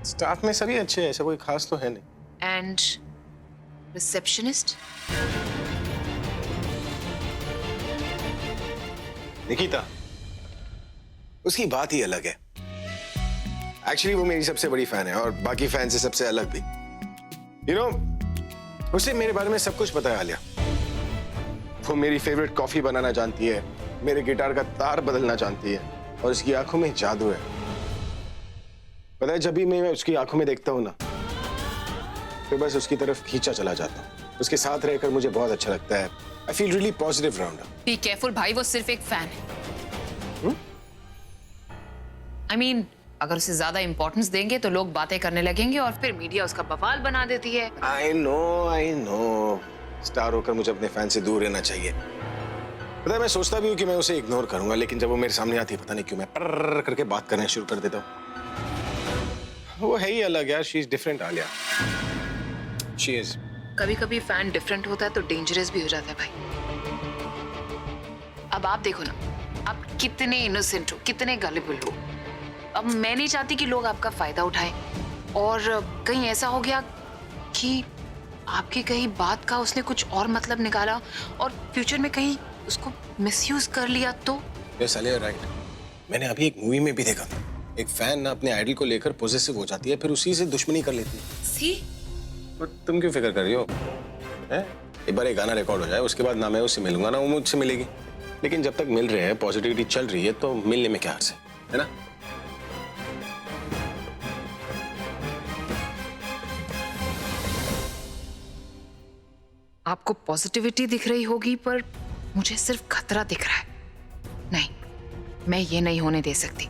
Staff में सभी अच्छे हैं, ऐसा कोई खास तो है नहीं। And receptionist? निकिता, उसकी बात ही अलग है। एक्चुअली वो मेरी सबसे बड़ी फैन है और बाकी फैन से सबसे अलग भी। यू नो, उसे मेरे बारे में सब कुछ पता है आलिया। वो मेरी फेवरेट कॉफी बनाना जानती है, मेरे गिटार का तार बदलना जानती है और उसकी आंखों में जादू है। पता है, जब भी मैं उसकी आंखों में देखता हूँ ना, फिर बस उसकी तरफ खींचा चला जाता हूँ। उसके साथ रहकर मुझे बहुत अच्छा लगता है। I feel really positive around her. Be careful भाई, वो सिर्फ एक फैन है। I mean, अगर उसे ज्यादा इंपॉर्टेंस देंगे तो लोग बातें करने लगेंगे और फिर मीडिया उसका बवाल बना देती है। I know. स्टार होकर मुझे अपने फैन से दूर रहना चाहिए। पता है, मैं सोचता भी हूँ कि मैं उसे इग्नोर करूंगा, लेकिन जब वो मेरे सामने आती है, पता नहीं क्यों मैं पर्र करके बात करना शुरू कर देता हूँ। वो है ही अलग यार। She is different Alia. She is. कभी-कभी फैन डिफरेंट होता है तो डेंजरस भी हो जाता है भाई। अब आप देखो ना, आप कितने इनोसेंट हो, कितने गलिबल हो। अब मैं नहीं चाहती कि लोग आपका फायदा उठाएं और कहीं ऐसा हो गया कि आपकी कहीं बात का उसने कुछ और मतलब निकाला और फ्यूचर में कहीं उसको मिसयूज कर लिया तो। Yes Alia, right. मैंने अभी एक मूवी में भी देखा था, एक फैन ना अपने आइडल को लेकर पॉसेसिव हो जाती है, फिर उसी से दुश्मनी कर लेती है। सी, तुम क्यों फिक्र कर रही हो? एक बार एक गाना रिकॉर्ड हो जाए, उसके बाद ना मैं उससे मिलूंगा ना वो मुझसे मिलेगी। लेकिन जब तक मिल रहे हैं, पॉजिटिविटी चल रही है, तो मिलने में क्या हर्ज है ना? आपको पॉजिटिविटी दिख रही होगी पर मुझे सिर्फ खतरा दिख रहा है। नहीं, मैं ये नहीं होने दे सकती।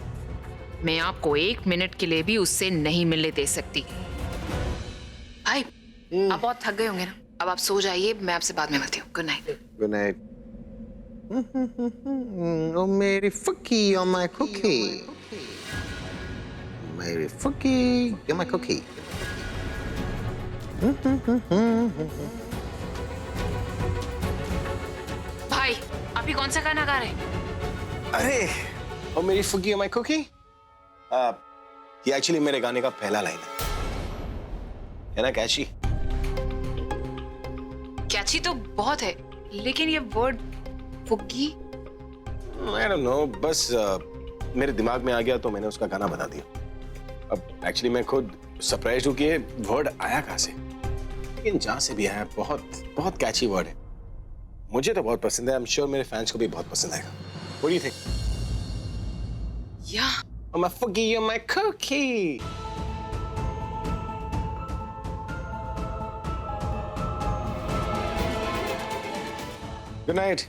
मैं आपको 1 मिनट के लिए भी उससे नहीं मिलने दे सकती। भाई, आप बहुत थक गए होंगे ना, अब आप सो जाइए, मैं आपसे बाद में मिलती हूँ। Good night. Good night. ओ मेरी फुकी, ओ माय कुकी, मेरी फुकी, ओ माय कुकी। भाई, आप ही कौन सा गाना गा रहे हैं? अरे, ओ मेरी फुकी, ओ माय कुकी, ये एक्चुअली मेरे गाने का पहला लाइन है ना? कैची? कैची तो बहुत है, लेकिन ये वर्ड फुग्गी। I don't know, बस मेरे दिमाग में आ गया तो मैंने उसका गाना बना दिया। अब एक्चुअली मैं खुद सरप्राइज हूँ कि ये वर्ड आया कहाँ से, लेकिन जहाँ से भी आया बहुत बहुत कैची वर्ड है। मुझे तो बहुत पसंद है। आई एम श्योर मेरे फैंस को भी बहुत पसंद आएगा। What do you think? Yeah. Oh my fuggy, you're my cookie. Good night.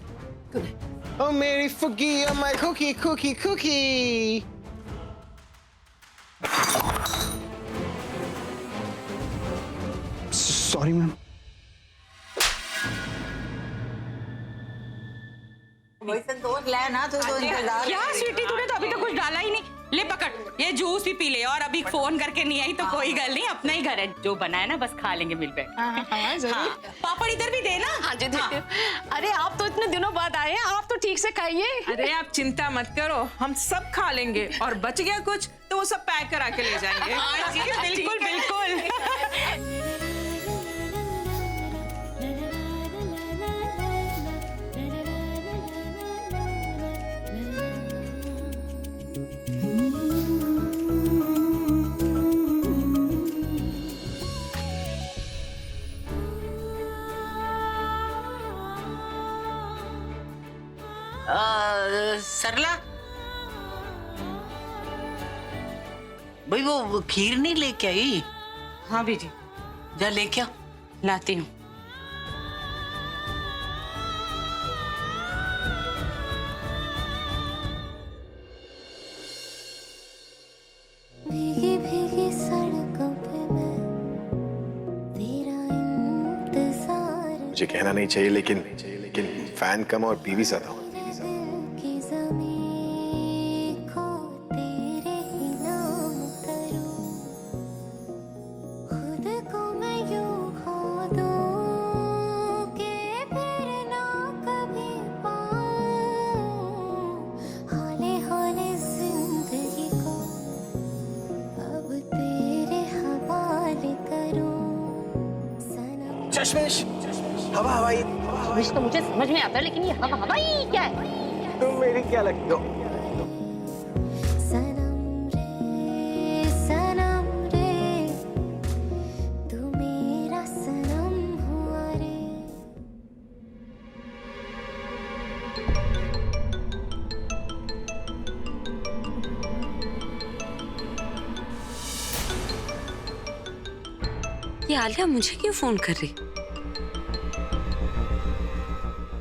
Good night. Oh, Mary Fuggy, you're my cookie. Sorry ma'am. वही संतोष ले ना तो इंतजार। क्या स्वीटी, तूने तो अभी तक कुछ डाला ही नहीं। ले पकड़, ये जूस भी पी ले। और अभी फोन करके नहीं आई तो कोई गल नहीं, अपना ही घर है। जो बनाया ना बस खा लेंगे मिल बैठ। हाँ, जरूर। पापड़ इधर भी दे ना। हाँ जी, अरे आप तो इतने दिनों बाद आए हैं, आप तो ठीक से खाइए। अरे आप चिंता मत करो, हम सब खा लेंगे और बच गया कुछ तो वो सब पैक करा के ले जाएंगे। हाँ जी, बिल्कुल बिल्कुल। सरला, भाई वो खीर नहीं लेके आई? हाँ बीजी, जा लेके आ। लाती हूँ। भीगी भीगी सड़कों पे मैं तेरा इंतजार। मुझे कहना नहीं चाहिए, लेकिन फैन कम और बीवी ज्यादा हो। की ज़मीं को तेरे ही नाम करूं, खुद को मैं यूं खो दूं कि फिर ना कभी पाऊं। हौले हौले जिंदगी को अब तेरे चश्मिश, हवा हवाई। विश तो मुझे समझ में आता है, लेकिन ये हवा हवाई क्या है? तुम मेरी क्या लगती हो? सनम रे तू मेरा सनम हुआ रे। ये आलिया मुझे क्यों फोन कर रही?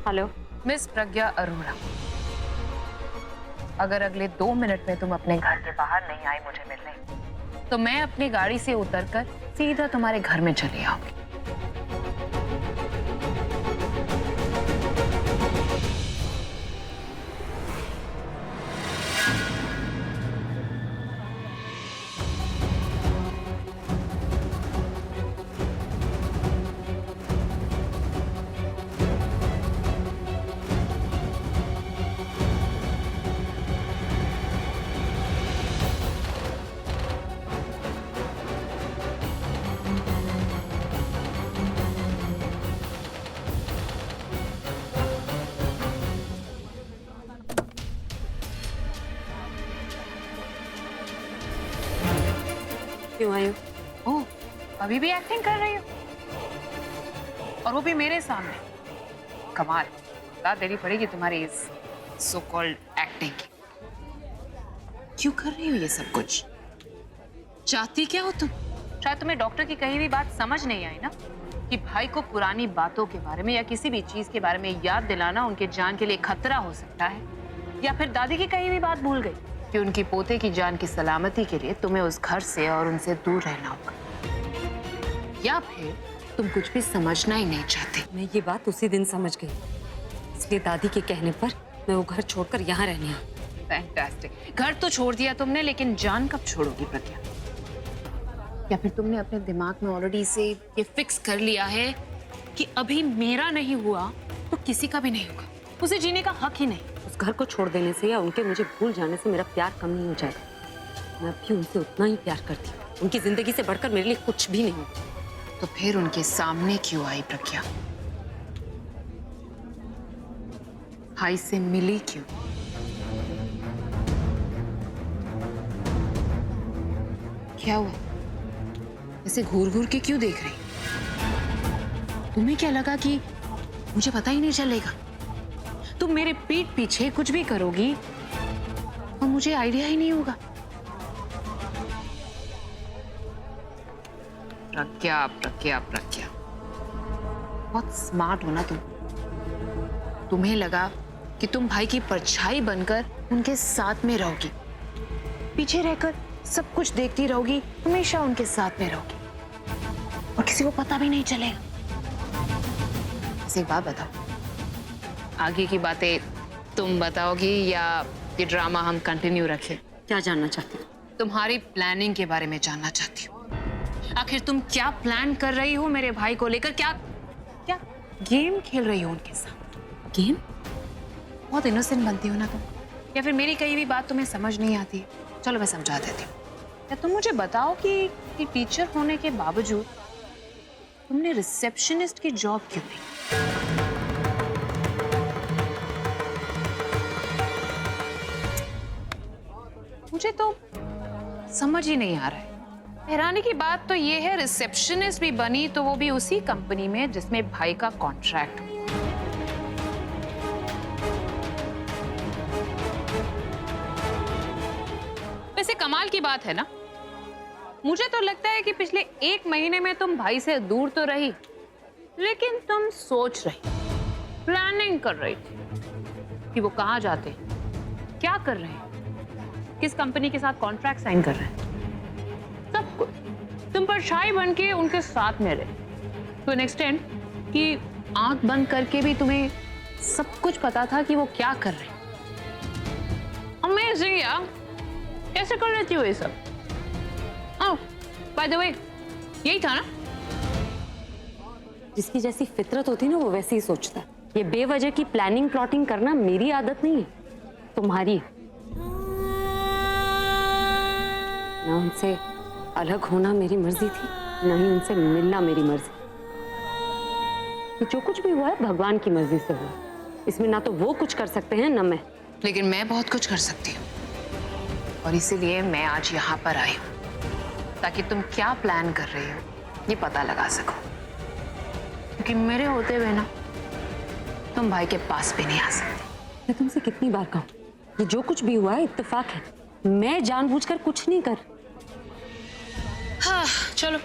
हेलो, मिस प्रज्ञा अरोड़ा, अगर अगले 2 मिनट में तुम अपने घर के बाहर नहीं आए मुझे मिलने, तो मैं अपनी गाड़ी से उतरकर सीधा तुम्हारे घर में चली आऊंगी। क्यों आई हो? ओह, अभी भी एक्टिंग कर रही हो, और वो भी मेरे सामने। कमाल, दाद देनी पड़ेगी तुम्हारी इस सो कॉल्ड एक्टिंग की। क्यों कर रही हो ये सब कुछ? चाहती क्या हो तुम? शायद तुम्हें डॉक्टर की कही हुई बात समझ नहीं आई ना, कि भाई को पुरानी बातों के बारे में या किसी भी चीज के बारे में याद दिलाना उनके जान के लिए खतरा हो सकता है। या फिर दादी की कही हुई बात भूल गई कि उनकी पोते की जान की सलामती के लिए तुम्हें उस घर से और उनसे दूर रहना होगा। या फिर तुम कुछ भी समझना ही नहीं चाहते। मैं ये बात उसी दिन समझ गई, इसलिए दादी के कहने पर मैं वो घर छोड़कर यहाँ रहने आई। फैंटास्टिक। घर तो छोड़ दिया तुमने, लेकिन जान कब छोड़ोगी प्रज्ञा? या फिर तुमने अपने दिमाग में ऑलरेडी इसे ये फिक्स कर लिया है कि अभी मेरा नहीं हुआ तो किसी का भी नहीं होगा, उसे जीने का हक ही नहीं। उस घर को छोड़ देने से या उनके मुझे भूल जाने से मेरा प्यार कम नहीं हो जाएगा। मैं भी उनसे उतना ही प्यार करती हूँ। उनकी जिंदगी से बढ़कर मेरे लिए कुछ भी नहीं। तो फिर उनके सामने क्यों आई प्रज्ञा? भाई से मिली क्यों? क्या हुआ? ऐसे घूर घूर के क्यों देख रही? तुम्हें क्या लगा कि मुझे पता ही नहीं चलेगा? तुम मेरे पीठ पीछे कुछ भी करोगी और मुझे आइडिया ही नहीं होगा। प्रज्ञा प्रज्ञा प्रज्ञा, बहुत स्मार्ट हो ना तुम। तुम्हें लगा कि तुम भाई की परछाई बनकर उनके साथ में रहोगी, पीछे रहकर सब कुछ देखती रहोगी, हमेशा उनके साथ में रहोगी और किसी को पता भी नहीं चलेगा। एक बात बताओ, आगे की बातें तुम बताओगी या ये ड्रामा हम कंटिन्यू रखें? क्या जानना चाहती हो? तुम्हारी प्लानिंग के बारे में जानना चाहती हूँ। आखिर तुम क्या प्लान कर रही हो मेरे भाई को लेकर? क्या क्या गेम खेल रही हो उनके साथ? गेम? बहुत इनोसेंट बनती हो ना तुम, या फिर मेरी कही हुई बात तुम्हें समझ नहीं आती? चलो मैं समझा देती हूँ। या तुम मुझे बताओ कि टीचर होने के बावजूद तुमने रिसेप्शनिस्ट की जॉब क्यों ली? मुझे तो समझ ही नहीं आ रहा है। हैरानी की बात तो ये है, रिसेप्शनिस्ट भी बनी तो वो भी उसी कंपनी में जिसमें भाई का कॉन्ट्रैक्ट हो। वैसे कमाल की बात है ना, मुझे तो लगता है कि पिछले 1 महीने में तुम भाई से दूर तो रही, लेकिन तुम सोच रही, प्लानिंग कर रही थी कि वो कहाँ जाते हैं, क्या कर रहे हैं, किस कंपनी के साथ कॉन्ट्रैक्ट साइन कर रहे हैं। सब कुछ तुम परछाई बन के उनके साथ में रहे, तो एन एक्सटेंड कि आंख बंद करके भी तुम्हें सब कुछ पता था कि वो क्या कर रहे हैं। अमेजिंग यार, कैसे कर लेती हो ये सब? ओह, बाय द वे, यही था ना? जिसकी जैसी फितरत होती ना वो वैसे ही सोचता है। ये बेवजह की प्लानिंग प्लॉटिंग करना मेरी आदत नहीं है, तुम्हारी। ना उनसे अलग होना मेरी मर्जी थी, ना ही उनसे मिलना मेरी मर्जी। कि जो कुछ भी हुआ है भगवान की मर्जी से हुआ। इसमें ना तो वो कुछ कर सकते हैं ना मैं। लेकिन मैं बहुत कुछ कर सकती हूँ और इसीलिए मैं आज यहाँ पर आई हूँ ताकि तुम क्या प्लान कर रही हो ये पता लगा सको, क्योंकि मेरे होते हुए ना तुम भाई के पास भी नहीं आ सकती। मैं तुमसे कितनी बार कहूँ, ये जो कुछ भी हुआ है इत्तेफाक है, मैं जानबूझकर कुछ नहीं कर। हाँ चलो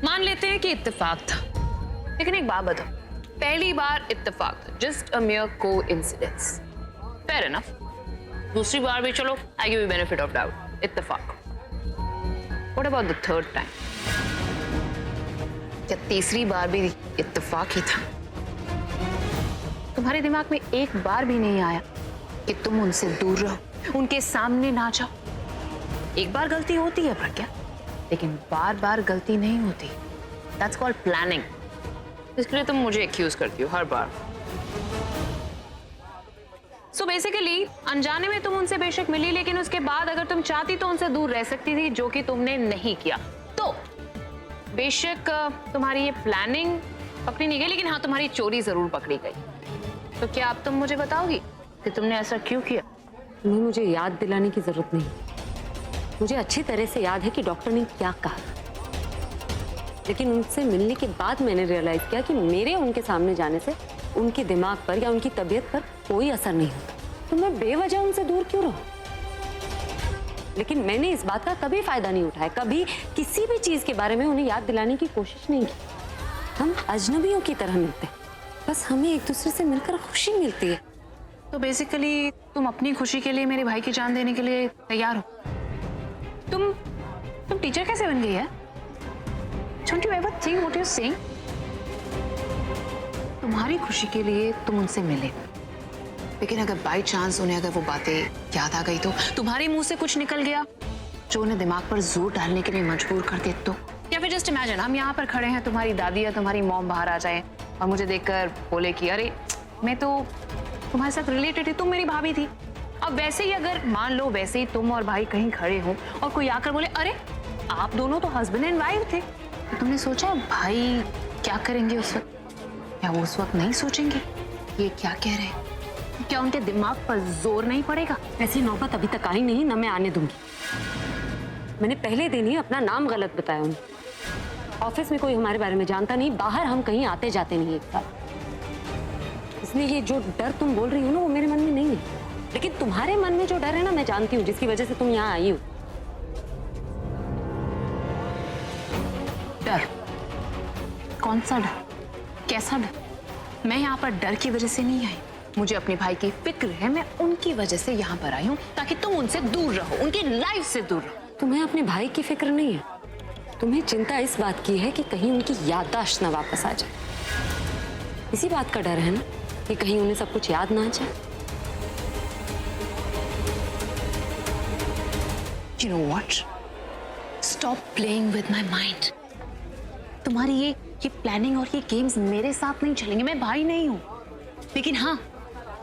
मान लेते हैं कि इत्तेफाक था, लेकिन एक बात बताओ, पहली बार इत्तेफाक था, just a mere coincidence, fair enough. दूसरी बार भी चलो, I give you benefit of doubt, इत्तेफाक। What about the third time? क्या तीसरी बार भी इत्तेफाक ही था? तुम्हारे दिमाग में एक बार भी नहीं आया कि तुम उनसे दूर रहो, उनके सामने ना जाओ? एक बार गलती होती है प्रज्ञा, लेकिन बार बार गलती नहीं होती। That's called planning. इसके लिए तुम मुझे एक्यूज करती हो हर बार। So basically, अनजाने में तुम उनसे बेशक मिली, लेकिन उसके बाद अगर तुम चाहती तो उनसे दूर रह सकती थी, जो कि तुमने नहीं किया। तो बेशक तुम्हारी ये प्लानिंग पकड़ी नहीं गई, लेकिन हाँ तुम्हारी चोरी जरूर पकड़ी गई। तो क्या अब तुम मुझे बताओगी कि तुमने ऐसा क्यों किया? तुम्हें मुझे याद दिलाने की जरूरत नहीं, मुझे अच्छी तरह से याद है कि डॉक्टर ने क्या कहा। लेकिन उनसे मिलने के बाद मैंने रियलाइज किया कि मेरे उनके सामने जाने से उनके दिमाग पर या उनकी तबीयत पर कोई असर नहीं होता। तो मैं बेवजह उनसे दूर क्यों रहूं? लेकिन मैंने इस बात का कभी फायदा नहीं उठाया, कभी किसी भी चीज के बारे में उन्हें याद दिलाने की कोशिश नहीं की। हम अजनबियों की तरह मिलते हैं, बस हमें एक दूसरे से मिलकर खुशी मिलती है। तो बेसिकली तुम अपनी खुशी के लिए मेरे भाई की जान देने के लिए तैयार हो? तुम टीचर कैसे बन गई है? Don't you ever think what you're saying? तुम्हारी खुशी के लिए तुम उनसे मिले, लेकिन अगर बाय चांस उन्हें अगर वो बातें याद आ गई तो, तुम्हारे मुंह से कुछ निकल गया जो उन्हें दिमाग पर जोर डालने के लिए मजबूर कर दे तो? या फिर जस्ट इमेजिन हम यहाँ पर खड़े हैं, तुम्हारी दादी या तुम्हारी मॉम बाहर आ जाए और मुझे देखकर बोले कि अरे मैं तो तुम्हारे साथ रिलेटेड थी, तुम मेरी भाभी थी। अब वैसे ही अगर मान लो वैसे ही तुम और भाई कहीं खड़े हो और कोई आकर बोले अरे आप दोनों तो हस्बैंड एंड वाइफ थे, तो तुमने सोचा भाई क्या करेंगे उस वक्त? क्या वो उस वक्त नहीं सोचेंगे ये क्या कह रहे हैं? क्या उनके दिमाग पर जोर नहीं पड़ेगा? ऐसी नौबत अभी तक आई नहीं, ना मैं आने दूंगी। मैंने पहले दिन ही अपना नाम गलत बताया उन्हें। ऑफिस में कोई हमारे बारे में जानता नहीं, बाहर हम कहीं आते जाते नहीं एक साथ। इसलिए ये जो डर तुम बोल रही हो ना वो मेरे मन में नहीं है, लेकिन तुम्हारे मन में जो डर है ना मैं जानती हूँ, जिसकी वजह से तुम यहाँ आई हो। डर? कौन सा डर? कैसा डर? मैं यहाँ पर डर की वजह से नहीं आई, मुझे अपने भाई की फिक्र है। मैं उनकी वजह से यहाँ पर आई हूँ ताकि तुम उनसे दूर रहो, उनकी लाइफ से दूर रहो। तुम्हें अपने भाई की फिक्र नहीं है, तुम्हें चिंता इस बात की है कि कहीं उनकी याददाश्त ना वापस आ जाए। इसी बात का डर है ना कि कहीं उन्हें सब कुछ याद ना आ जाए। You know what? Stop playing with my mind. तुम्हारी ये प्लानिंग और ये गेम्स मेरे साथ नहीं चलेंगे। मैं भाई नहीं हूँ, लेकिन हाँ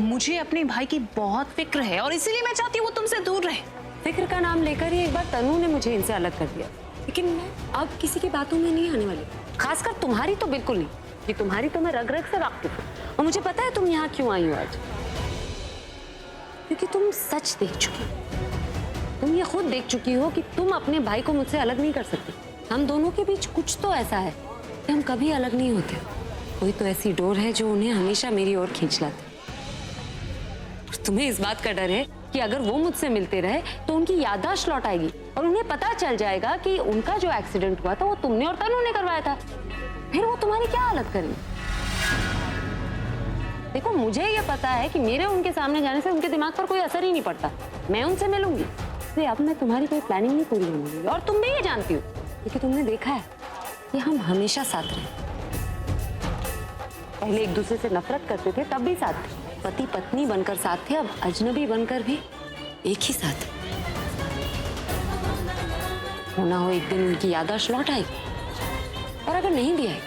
मुझे अपने भाई की बहुत फिक्र है और इसीलिए मैं चाहती हूँ वो तुमसे दूर रहे। फिक्र का नाम लेकर ही एक बार तनु ने मुझे इनसे अलग कर दिया, लेकिन मैं अब किसी की बातों में नहीं आने वाली, खासकर तुम्हारी तो बिल्कुल नहीं, कि तुम्हारी तो मैं रग रग से वाकिफ हूँ। और मुझे पता है तुम यहाँ क्यों आई हो आज, क्योंकि तुम सच देख चुकी हो। तुम ये खुद देख चुकी हो कि तुम अपने भाई को मुझसे अलग नहीं कर सकती। हम दोनों के बीच कुछ तो ऐसा है कि हम कभी अलग नहीं होते। कोई तो ऐसी डोर है जो उन्हें हमेशा मेरी ओर खींच लाती। तुम्हें इस बात का डर है कि अगर वो मुझसे मिलते रहे तो उनकी याददाश्त लौट आएगी और उन्हें पता चल जाएगा कि उनका जो एक्सीडेंट हुआ था वो तुमने और तनु ने करवाया था। फिर वो तुम्हारी क्या हालत करेंगे? देखो मुझे ये पता है कि मेरे उनके सामने जाने से उनके दिमाग पर कोई असर ही नहीं पड़ता। मैं उनसे मिलूंगी, इसलिए अब मैं तुम्हारी कोई प्लानिंग नहीं पूरी होने दूंगी। और तुम भी ये जानती हो क्योंकि तुमने देखा है कि हम हमेशा साथ रहे। पहले एक दूसरे से नफरत करते थे तब भी साथ थे, पति पत्नी बनकर साथ थे, अब अजनबी बनकर भी एक ही साथ। होना हो एक दिन उनकी याददाश्त लौट आएगी, और अगर नहीं भी आई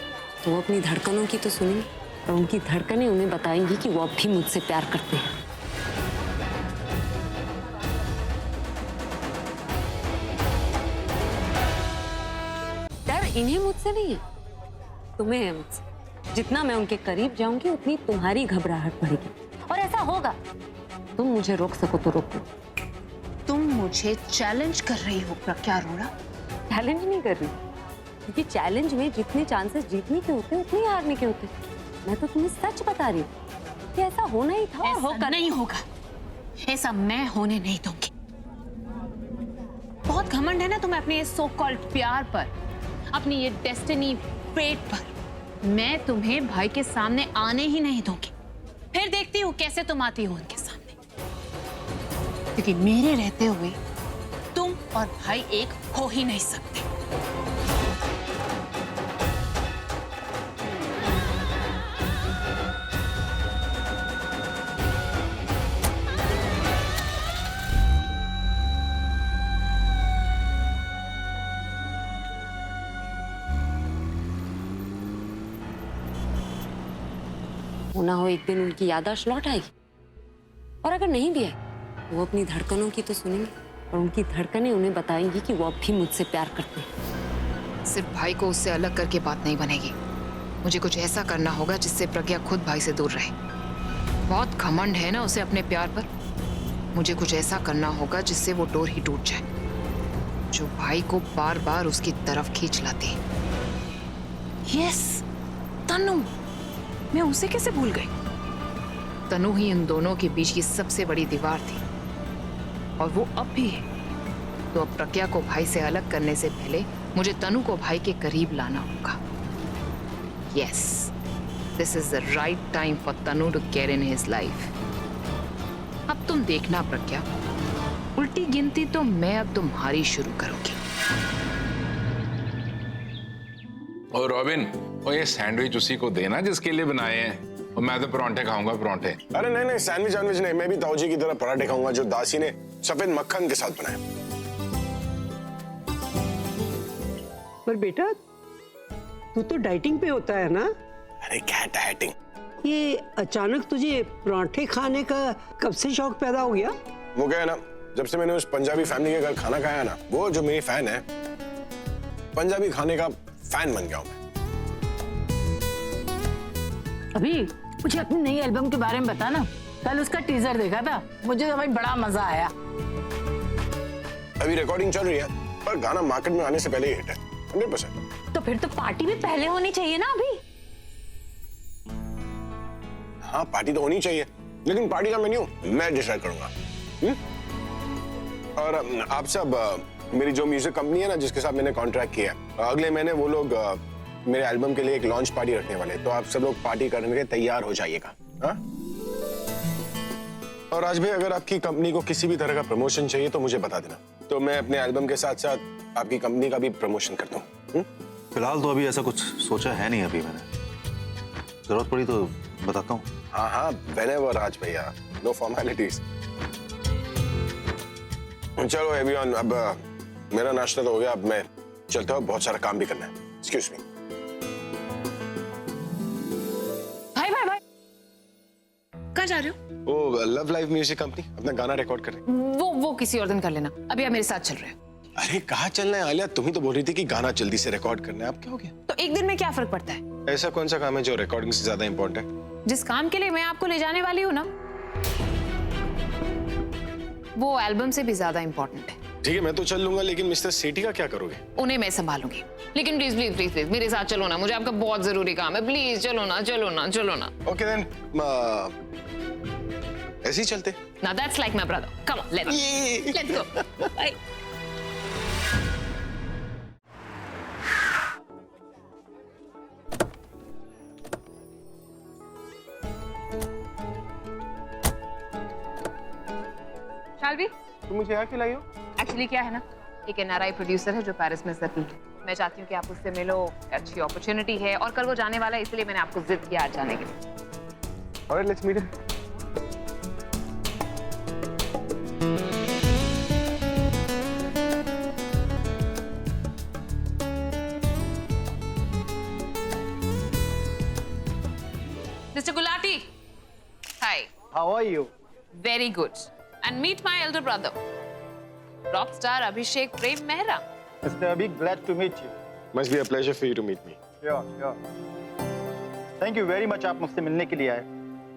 तो वो अपनी धड़कनों की तो सुनेंगे और उनकी धड़कनें उन्हें बताएंगी कि वो अब भी मुझसे प्यार करते हैं। डर इन्हें मुझसे नहीं है, तुम्हें है मुझसे। जितना मैं उनके करीब जाऊंगी उतनी तुम्हारी घबराहट बढ़ेगी, और ऐसा होगा। तुम मुझे रोक सको तो रोको। तुम मुझे चैलेंज कर रही हो प्रज्ञा अरोड़ा? चैलेंज नहीं कर रही, क्योंकि चैलेंज में जितने चांसेस जीतने के होते हैं उतने ही हारने के होते हैं। मैं तो तुम्हें सच बता रही हूँ कि ऐसा होना ही था और होगा। नहीं होगा, ऐसा मैं होने नहीं दूंगी। बहुत घमंड है ना तुम्हें अपने ये सो कॉल्ड प्यार पर, अपनी ये डेस्टिनी फेट पर। मैं तुम्हें भाई के सामने आने ही नहीं दूंगी। फिर देखती हूँ कैसे तुम आती हो उनके सामने, क्योंकि मेरे रहते हुए तुम और भाई एक हो ही नहीं सकते। होना हो एक दिन उनकी याददाश्त लौट आएगी, और अगर नहीं भी आए वो अपनी धड़कनों की तो सुनेंगे, और उनकी धड़कनें उन्हें बताएंगी कि वो अब भी मुझसे प्यार करते हैं। सिर्फ भाई को उससे अलग करके बात नहीं बनेगी। मुझे कुछ ऐसा करना होगा जिससे प्रज्ञा खुद भाई से दूर रहे। बहुत घमंड है ना उसे अपने प्यार पर। मुझे कुछ ऐसा करना होगा जिससे वो डोर ही टूट जाए, जो भाई को बार बार उसकी तरफ खींच लाती है। यस, तनु। मैं उसे कैसे भूल गई? तनु ही इन दोनों के बीच की सबसे बड़ी दीवार थी, और वो अब भी है। तो अब प्रज्ञा को भाई से अलग करने से पहले मुझे तनु को भाई के करीब लाना होगा। Yes, this is the right time for Tanu to get in his life. अब तुम देखना प्रज्ञा, उल्टी गिनती तो मैं अब तुम्हारी शुरू करूंगी। और रॉबिन, और ये सैंडविच उसी को देना जिसके लिए बनाए हैं, और मैं तो परांठे खाऊंगा, परांठे। अरे नहीं नहीं, सैंडविच नहीं, मैं भी ताऊजी की तरह पराठे खाऊंगा जो दासी ने सफेद मक्खन के साथ बनाए। पर बेटा, तू तो डाइटिंग पे होता है ना? अरे क्या डाइटिंग? ये अचानक तुझे पराठे खाने का कब से शौक पैदा हो गया? वो क्या है ना, जब से मैंने उस पंजाबी फैमिली के घर खाना खाया ना, वो जो मेरी फैन है, पंजाबी खाने का फैन बन गया हूं मैं। अभी मुझे अपनी नई एल्बम के बारे में बता ना। कल उसका टीजर देखा था, मुझे तो भाई बड़ा मजा आया। अभी रिकॉर्डिंग चल रही है, पर गाना मार्केट में आने से पहले ही हिट है 100%। तो फिर तो पार्टी भी पहले होनी चाहिए ना अभी। हाँ, पार्टी तो होनी चाहिए, लेकिन पार्टी का मेन्यू मैं डिसाइड करूंगा। और आप सब, मेरी जो म्यूजिक कंपनी है ना, जिसके साथ मैंने कॉन्ट्रैक्ट किया है, अगले महीने वो लोग मेरे एल्बम के लिए एक लॉन्च पार्टी रखने वाले, तो आप सब लोग पार्टी करने के तैयार हो जाइएगा। हाँ? और आज भी अगर आपकी कंपनी को किसी भी तरह का प्रमोशन चाहिए तो मुझे बता देना, तो मैं अपने एल्बम के साथ साथ आपकी कंपनी का भी प्रमोशन करता हूँ। फिलहाल तो अभी ऐसा कुछ सोचा है नहीं, अभी मैंने, जरूरत पड़ी तो बताता हूँ। हाँ हाँ, whenever राज भैया, नो फॉर्मेलिटीज। चलो एवरीवन, अब मेरा नाश्ता तो हो गया, अब मैं चलता हूँ, बहुत सारा काम भी करना है। Excuse me. भाई भाई भाई, कहाँ जा रहे हो? वो लव लाइव म्यूजिक कंपनी अपना गाना रिकॉर्ड कर रही है। वो किसी और दिन कर लेना, अभी आप मेरे साथ चल रहे हो। अरे कहाँ चलना है आलिया, तुम ही तो बोल रही थी कि गाना जल्दी से रिकॉर्ड करना है, अब क्या हो गया? तो एक दिन में क्या फर्क पड़ता है? ऐसा कौन सा काम है जो रिकॉर्डिंग से ज्यादा इंपॉर्टेंट है? जिस काम के लिए मैं आपको ले जाने वाली हूँ ना, वो एल्बम से भी ज्यादा इंपॉर्टेंट है। ठीक है, मैं तो चल लूंगा, लेकिन मिस्टर सेठी का क्या करोगे? उन्हें मैं संभालूंगी, लेकिन प्लीज प्लीज प्लीज प्लीज मेरे साथ चलो ना, मुझे आपका बहुत जरूरी काम है। प्लीज चलो ना, चलो ना, चलो ना। ओके देन, ऐसे ही चलते। Now that's like my brother. Come on, let's go. Bye. शाल्वी, तुम मुझे यहाँ क्यों लाई हो? एक्चुअली क्या है ना, एक NRI प्रोड्यूसर है जो पेरिस में सेटल्ड है। मैं चाहती हूँ कि आप उससे मिलो, अच्छी अपॉर्चुनिटी है, और कल वो जाने वाला है, इसलिए मैंने आपको जिद किया आज जाने के लिए। Alright, let's meet him. Mr. Gulati. Hi. How are you? Very good. And meet my elder brother, rock star Abhishek Prem Mehra. Mr. Abhi, glad to meet you. Must be a pleasure for you to meet me. Sure. Thank you very much, आप मुझसे मिलने के लिए आए।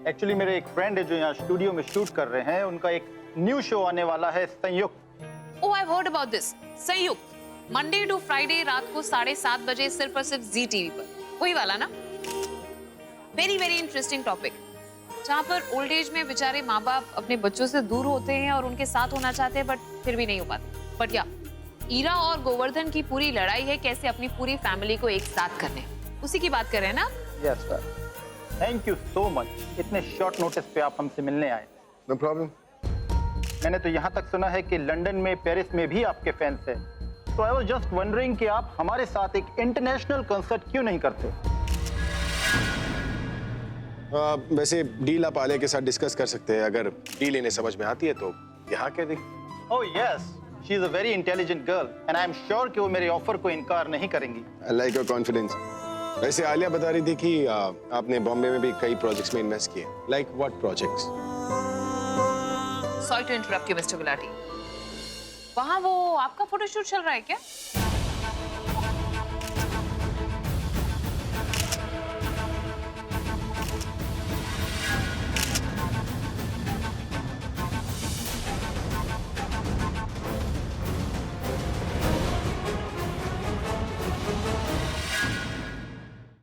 Actually मेरे एक friend है जो यहाँ स्टूडियो में शूट कर रहे हैं, उनका एक न्यू शो आने वाला है, संयुक्त। Oh, I have heard about this. संयुक्त मंडे टू फ्राइडे रात को 7:30 बजे सिर्फ और सिर्फ जी टीवी पर, वही वाला ना? वेरी वेरी इंटरेस्टिंग टॉपिक, जहाँ पर ओल्ड एज में बेचारे माँ बाप अपने बच्चों से दूर होते हैं और उनके साथ होना चाहते हैं बट फिर भी नहीं हो पाते। बट या ईरा और गोवर्धन की पूरी लड़ाई है कैसे अपनी पूरी फैमिली को एक साथ करने, उसी की बात कर रहे हैं ना? Yes sir, thank you so much, इतने शॉर्ट नोटिस पे आप हमसे मिलने आए। No problem. मैंने तो यहाँ तक सुना है कि लंदन में, पेरिस में भी आपके फैंस हैं, तो आई वाज जस्ट वंडरिंग कि आप हमारे साथ एक इंटरनेशनल कंसर्ट क्यों नहीं करते? वैसे डील आप आलिया के साथ डिस्कस कर सकते हैं, अगर डील इन्हें समझ में आती है तो यहाँ कह दें। Oh yes, she is a very intelligent girl and I am sure कि वो मेरे ऑफर को इनकार नहीं करेंगी। I like your confidence. वैसे आलिया बता रही थी कि आपने बॉम्बे में भी कई प्रोजेक्ट्स में इन्वेस्ट किए। Like what projects? Sorry to interrupt you mister Gulati, वहाँ वो आपका फोटोशूट चल रहा है क्या?